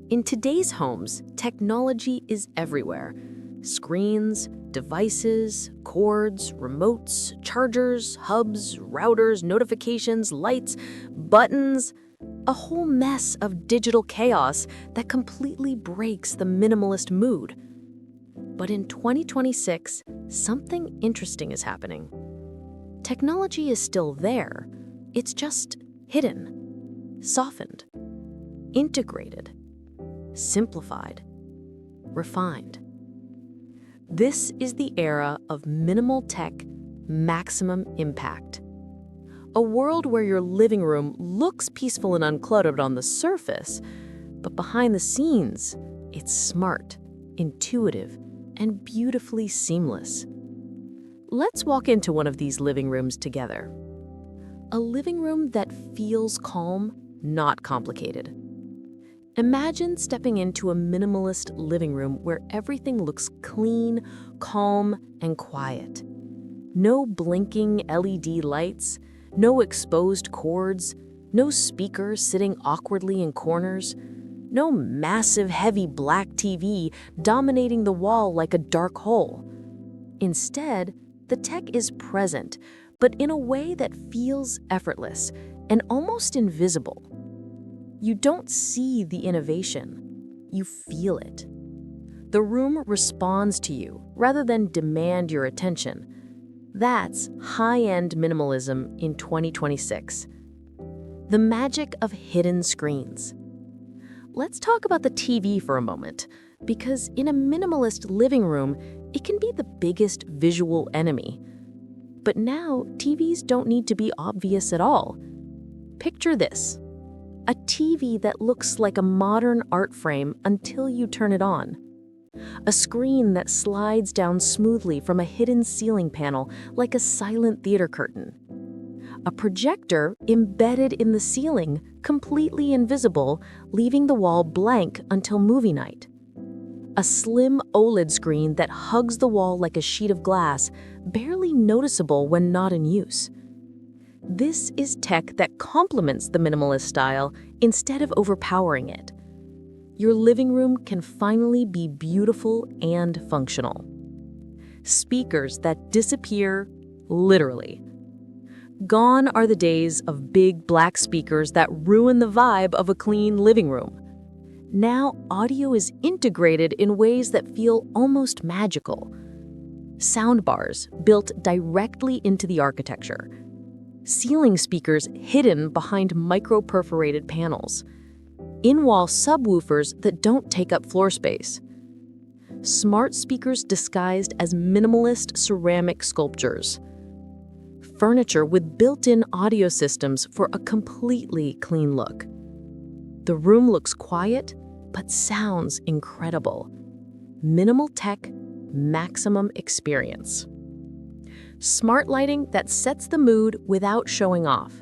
In today's homes, technology is everywhere. Screens, devices, cords, remotes, chargers, hubs, routers, notifications, lights, buttons, a whole mess of digital chaos that completely breaks the minimalist mood. But in 2026, something interesting is happening. Technology is still there. It's just hidden, softened, integrated, simplified, refined. This is the era of minimal tech, maximum impact. A world where your living room looks peaceful and uncluttered on the surface, but behind the scenes, it's smart, intuitive, and beautifully seamless. Let's walk into one of these living rooms together. A living room that feels calm, not complicated. Imagine stepping into a minimalist living room where everything looks clean, calm, and quiet. No blinking LED lights, no exposed cords, no speakers sitting awkwardly in corners, no massive heavy black TV dominating the wall like a dark hole. Instead, the tech is present, but in a way that feels effortless and almost invisible. You don't see the innovation, you feel it. The room responds to you rather than demand your attention. That's high-end minimalism in 2026. The magic of hidden screens. Let's talk about the TV for a moment, because in a minimalist living room, it can be the biggest visual enemy. But now, TVs don't need to be obvious at all. Picture this. A TV that looks like a modern art frame until you turn it on. A screen that slides down smoothly from a hidden ceiling panel like a silent theater curtain. A projector embedded in the ceiling, completely invisible, leaving the wall blank until movie night. A slim OLED screen that hugs the wall like a sheet of glass, barely noticeable when not in use. This is tech that complements the minimalist style instead of overpowering it. Your living room can finally be beautiful and functional. Speakers that disappear, literally. Gone are the days of big black speakers that ruin the vibe of a clean living room. Now, audio is integrated in ways that feel almost magical. Soundbars built directly into the architecture. Ceiling speakers hidden behind micro-perforated panels. In-wall subwoofers that don't take up floor space. Smart speakers disguised as minimalist ceramic sculptures. Furniture with built-in audio systems for a completely clean look. The room looks quiet, but sounds incredible. Minimal tech, maximum experience. Smart lighting that sets the mood without showing off.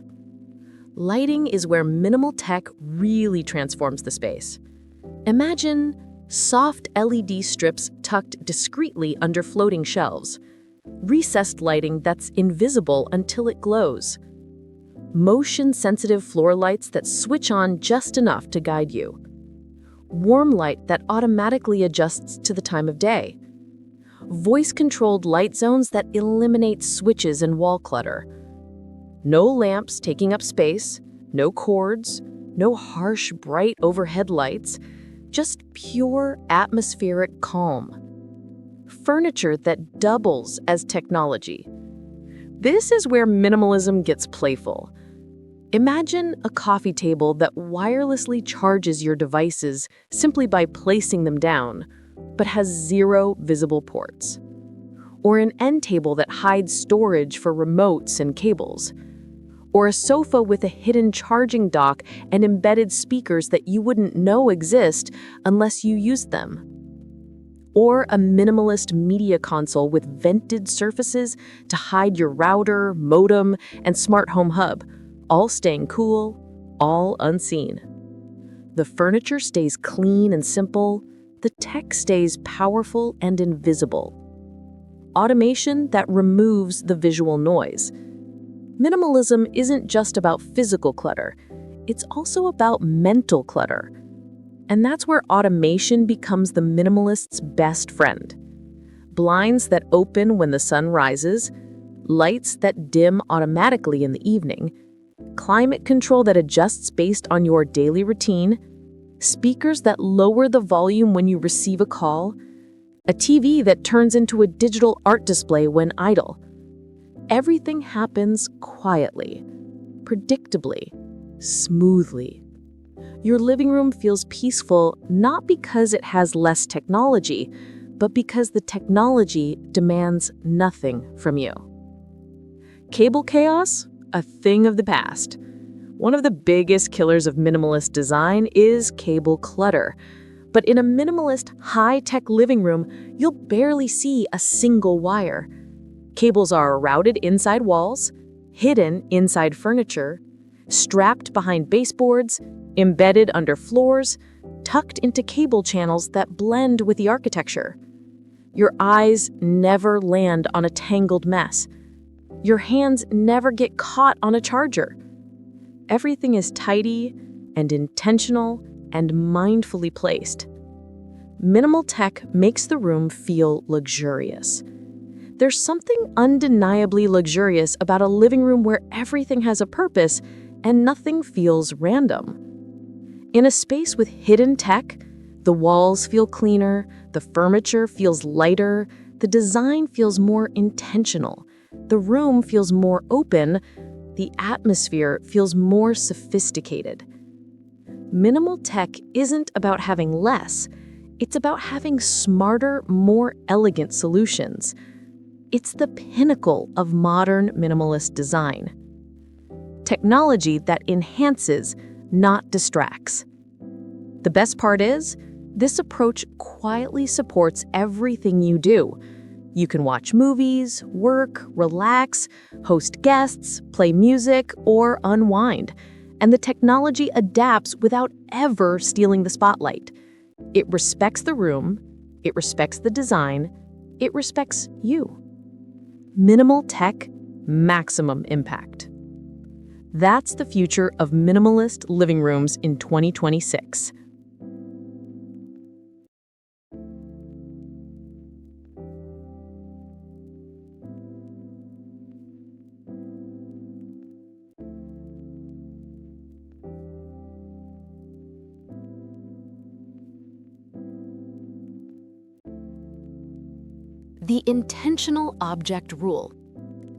Lighting is where minimal tech really transforms the space. Imagine soft LED strips tucked discreetly under floating shelves. Recessed lighting that's invisible until it glows. Motion-sensitive floor lights that switch on just enough to guide you. Warm light that automatically adjusts to the time of day. Voice-controlled light zones that eliminate switches and wall clutter. No lamps taking up space, no cords, no harsh, bright overhead lights, just pure atmospheric calm. Furniture that doubles as technology. This is where minimalism gets playful. Imagine a coffee table that wirelessly charges your devices simply by placing them down, but has 0 visible ports. Or an end table that hides storage for remotes and cables. Or a sofa with a hidden charging dock and embedded speakers that you wouldn't know exist unless you used them. Or a minimalist media console with vented surfaces to hide your router, modem, and smart home hub, all staying cool, all unseen. The furniture stays clean and simple, the tech stays powerful and invisible. Automation that removes the visual noise. Minimalism isn't just about physical clutter, it's also about mental clutter. And that's where automation becomes the minimalist's best friend. Blinds that open when the sun rises, lights that dim automatically in the evening, climate control that adjusts based on your daily routine, speakers that lower the volume when you receive a call, a TV that turns into a digital art display when idle. Everything happens quietly, predictably, smoothly. Your living room feels peaceful not because it has less technology, but because the technology demands nothing from you. Cable chaos? A thing of the past. One of the biggest killers of minimalist design is cable clutter. But in a minimalist, high-tech living room, you'll barely see a single wire. Cables are routed inside walls, hidden inside furniture, strapped behind baseboards, embedded under floors, tucked into cable channels that blend with the architecture. Your eyes never land on a tangled mess. Your hands never get caught on a charger. Everything is tidy and intentional and mindfully placed. Minimal tech makes the room feel luxurious. There's something undeniably luxurious about a living room where everything has a purpose and nothing feels random. In a space with hidden tech, the walls feel cleaner, the furniture feels lighter, the design feels more intentional, the room feels more open, the atmosphere feels more sophisticated. Minimal tech isn't about having less, it's about having smarter, more elegant solutions. It's the pinnacle of modern minimalist design. Technology that enhances, not distracts. The best part is, this approach quietly supports everything you do. You can watch movies, work, relax, host guests, play music, or unwind. And the technology adapts without ever stealing the spotlight. It respects the room, it respects the design, it respects you. Minimal tech, maximum impact. That's the future of minimalist living rooms in 2026. The intentional object rule.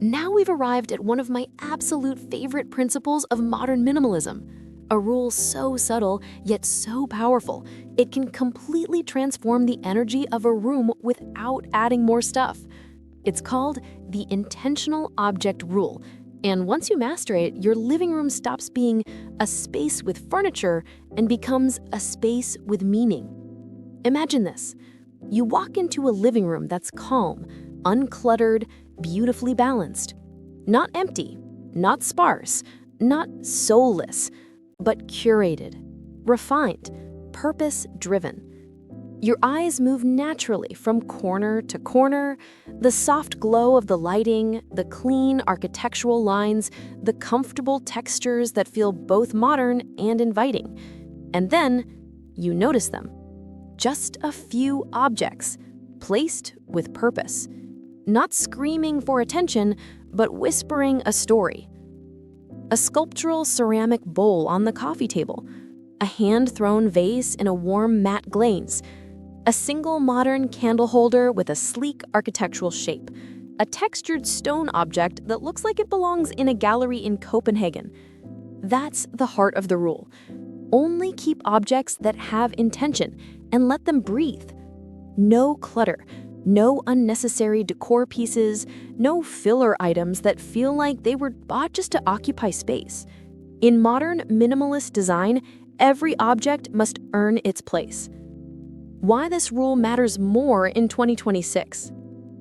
Now we've arrived at one of my absolute favorite principles of modern minimalism. A rule so subtle, yet so powerful, it can completely transform the energy of a room without adding more stuff. It's called the intentional object rule, and once you master it, your living room stops being a space with furniture and becomes a space with meaning. Imagine this. You walk into a living room that's calm, uncluttered, beautifully balanced. Not empty, not sparse, not soulless, but curated, refined, purpose-driven. Your eyes move naturally from corner to corner, the soft glow of the lighting, the clean architectural lines, the comfortable textures that feel both modern and inviting. And then you notice them. Just a few objects, placed with purpose. Not screaming for attention, but whispering a story. A sculptural ceramic bowl on the coffee table, a hand-thrown vase in a warm matte glaze, a single modern candle holder with a sleek architectural shape, a textured stone object that looks like it belongs in a gallery in Copenhagen. That's the heart of the rule. Only keep objects that have intention and let them breathe. No clutter, no unnecessary decor pieces, no filler items that feel like they were bought just to occupy space. In modern minimalist design, every object must earn its place. Why this rule matters more in 2026.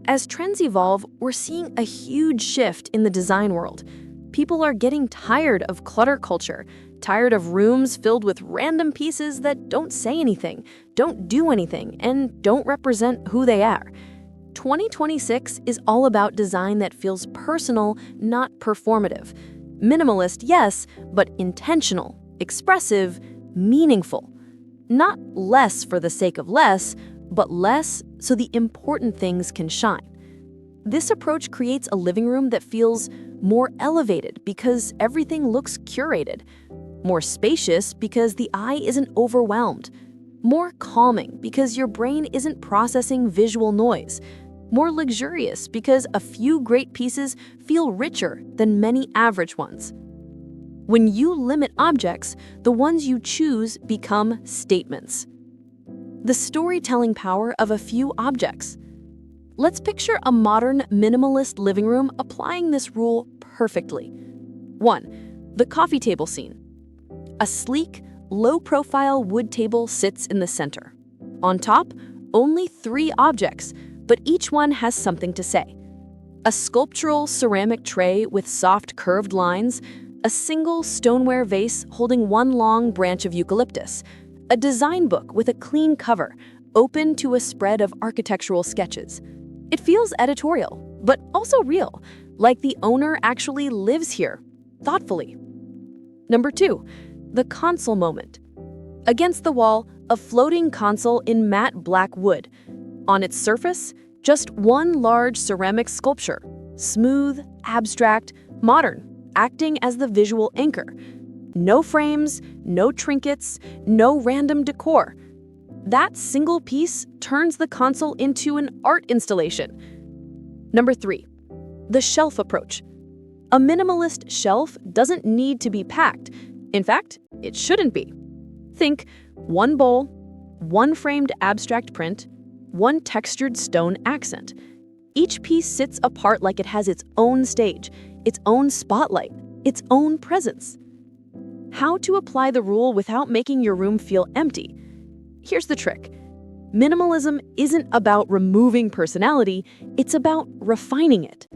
As trends evolve, we're seeing a huge shift in the design world. People are getting tired of clutter culture, tired of rooms filled with random pieces that don't say anything, don't do anything, and don't represent who they are. 2026 is all about design that feels personal, not performative. Minimalist, yes, but intentional, expressive, meaningful. Not less for the sake of less, but less so the important things can shine. This approach creates a living room that feels more elevated because everything looks curated, more spacious because the eye isn't overwhelmed, more calming because your brain isn't processing visual noise, more luxurious because a few great pieces feel richer than many average ones. When you limit objects, the ones you choose become statements. The storytelling power of a few objects. Let's picture a modern minimalist living room applying this rule perfectly. 1. The coffee table scene. A sleek, low-profile wood table sits in the center. On top, only 3 objects, but each one has something to say. A sculptural ceramic tray with soft curved lines, a single stoneware vase holding one long branch of eucalyptus, a design book with a clean cover, open to a spread of architectural sketches. It feels editorial, but also real, like the owner actually lives here, thoughtfully. Number 2, the console moment. Against the wall, a floating console in matte black wood. On its surface, just one large ceramic sculpture, smooth, abstract, modern, acting as the visual anchor. No frames, no trinkets, no random decor. That single piece turns the console into an art installation. Number 3, the shelf approach. A minimalist shelf doesn't need to be packed. In fact, it shouldn't be. Think one bowl, one framed abstract print, one textured stone accent. Each piece sits apart like it has its own stage, its own spotlight, its own presence. how to apply the rule without making your room feel empty. Here's the trick. Minimalism isn't about removing personality, it's about refining it.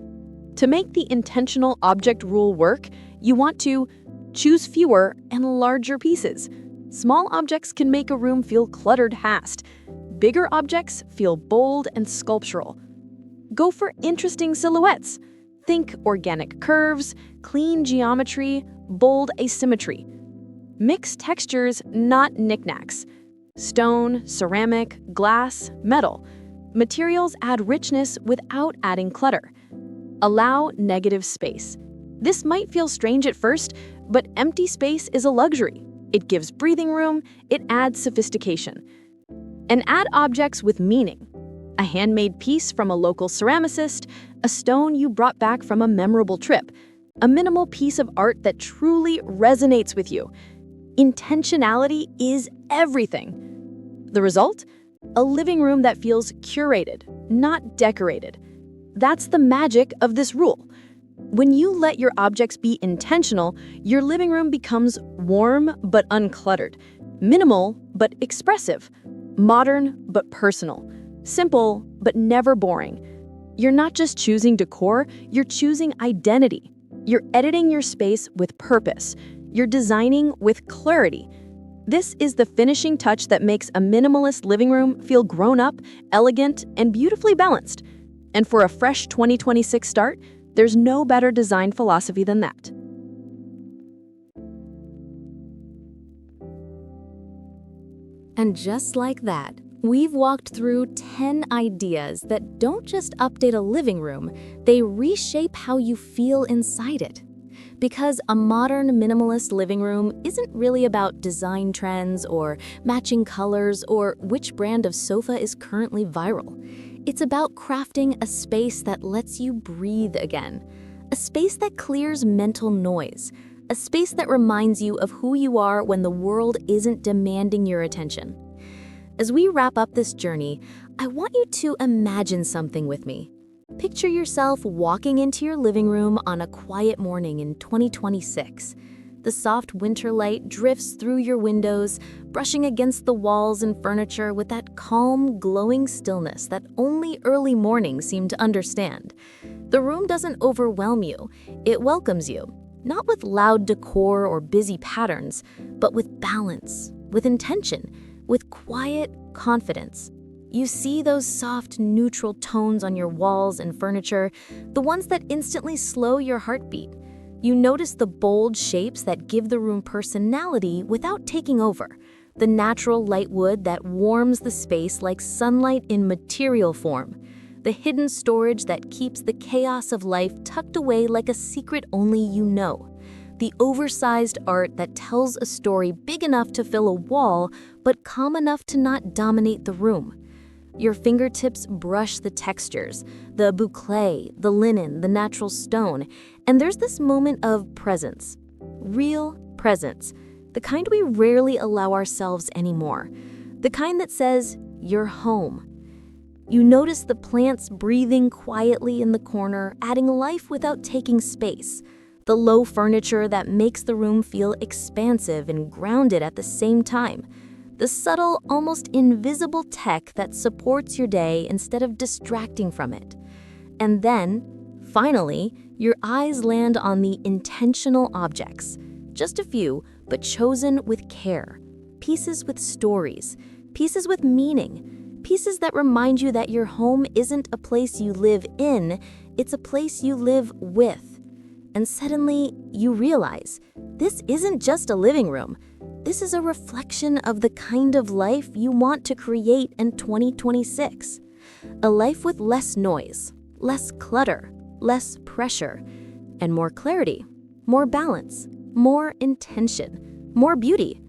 To make the intentional object rule work, you want to choose fewer and larger pieces. Small objects can make a room feel cluttered fast. Bigger objects feel bold and sculptural. Go for interesting silhouettes. Think organic curves, clean geometry, bold asymmetry. Mix textures, not knickknacks. Stone, ceramic, glass, metal. Materials add richness without adding clutter. Allow negative space. This might feel strange at first, but empty space is a luxury. It gives breathing room, it adds sophistication. And add objects with meaning. A handmade piece from a local ceramicist, a stone you brought back from a memorable trip, a minimal piece of art that truly resonates with you. Intentionality is everything. The result? A living room that feels curated, not decorated. That's the magic of this rule. When you let your objects be intentional, your living room becomes warm but uncluttered, minimal but expressive, modern but personal, simple but never boring. You're not just choosing decor, you're choosing identity. You're editing your space with purpose. You're designing with clarity. This is the finishing touch that makes a minimalist living room feel grown up, elegant, and beautifully balanced. And for a fresh 2026 start, there's no better design philosophy than that. And just like that, we've walked through 10 ideas that don't just update a living room, they reshape how you feel inside it. Because a modern minimalist living room isn't really about design trends or matching colors or which brand of sofa is currently viral. It's about crafting a space that lets you breathe again, a space that clears mental noise, a space that reminds you of who you are when the world isn't demanding your attention. As we wrap up this journey, I want you to imagine something with me. Picture yourself walking into your living room on a quiet morning in 2026. The soft winter light drifts through your windows, brushing against the walls and furniture with that calm, glowing stillness that only early mornings seem to understand. The room doesn't overwhelm you, it welcomes you, not with loud decor or busy patterns, but with balance, with intention, with quiet confidence. You see those soft, neutral tones on your walls and furniture, the ones that instantly slow your heartbeat. You notice the bold shapes that give the room personality without taking over, the natural light wood that warms the space like sunlight in material form, the hidden storage that keeps the chaos of life tucked away like a secret only you know, the oversized art that tells a story big enough to fill a wall but calm enough to not dominate the room. Your fingertips brush the textures, the boucle, the linen, the natural stone, and there's this moment of presence. Real presence. The kind we rarely allow ourselves anymore. The kind that says, you're home. You notice the plants breathing quietly in the corner, adding life without taking space. The low furniture that makes the room feel expansive and grounded at the same time. The subtle, almost invisible tech that supports your day instead of distracting from it. And then, finally, your eyes land on the intentional objects. Just a few, but chosen with care. Pieces with stories, pieces with meaning, pieces that remind you that your home isn't a place you live in, it's a place you live with. And suddenly, you realize, this isn't just a living room. This is a reflection of the kind of life you want to create in 2026. A life with less noise, less clutter, less pressure, and more clarity, more balance, more intention, more beauty.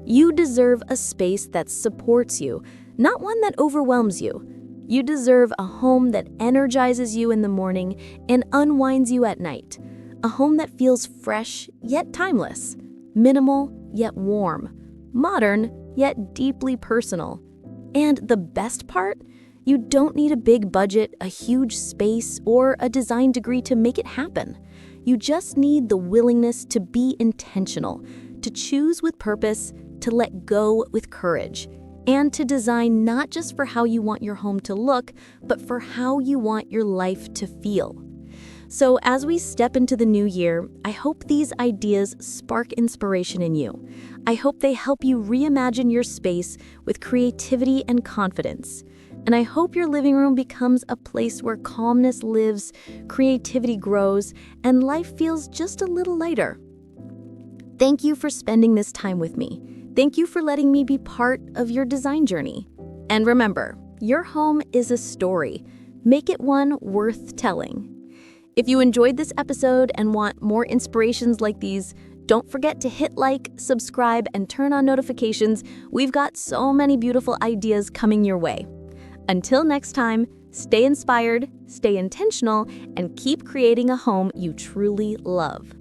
You deserve a space that supports you, not one that overwhelms you. You deserve a home that energizes you in the morning and unwinds you at night. A home that feels fresh yet timeless, minimal yet warm, modern yet deeply personal. And the best part? You don't need a big budget, a huge space, or a design degree to make it happen. You just need the willingness to be intentional, to choose with purpose, to let go with courage, and to design not just for how you want your home to look, but for how you want your life to feel. So as we step into the new year, I hope these ideas spark inspiration in you. I hope they help you reimagine your space with creativity and confidence. And I hope your living room becomes a place where calmness lives, creativity grows, and life feels just a little lighter. Thank you for spending this time with me. Thank you for letting me be part of your design journey. And remember, your home is a story. Make it one worth telling. If you enjoyed this episode and want more inspirations like these, don't forget to hit like, subscribe, and turn on notifications. We've got so many beautiful ideas coming your way. Until next time, stay inspired, stay intentional, and keep creating a home you truly love.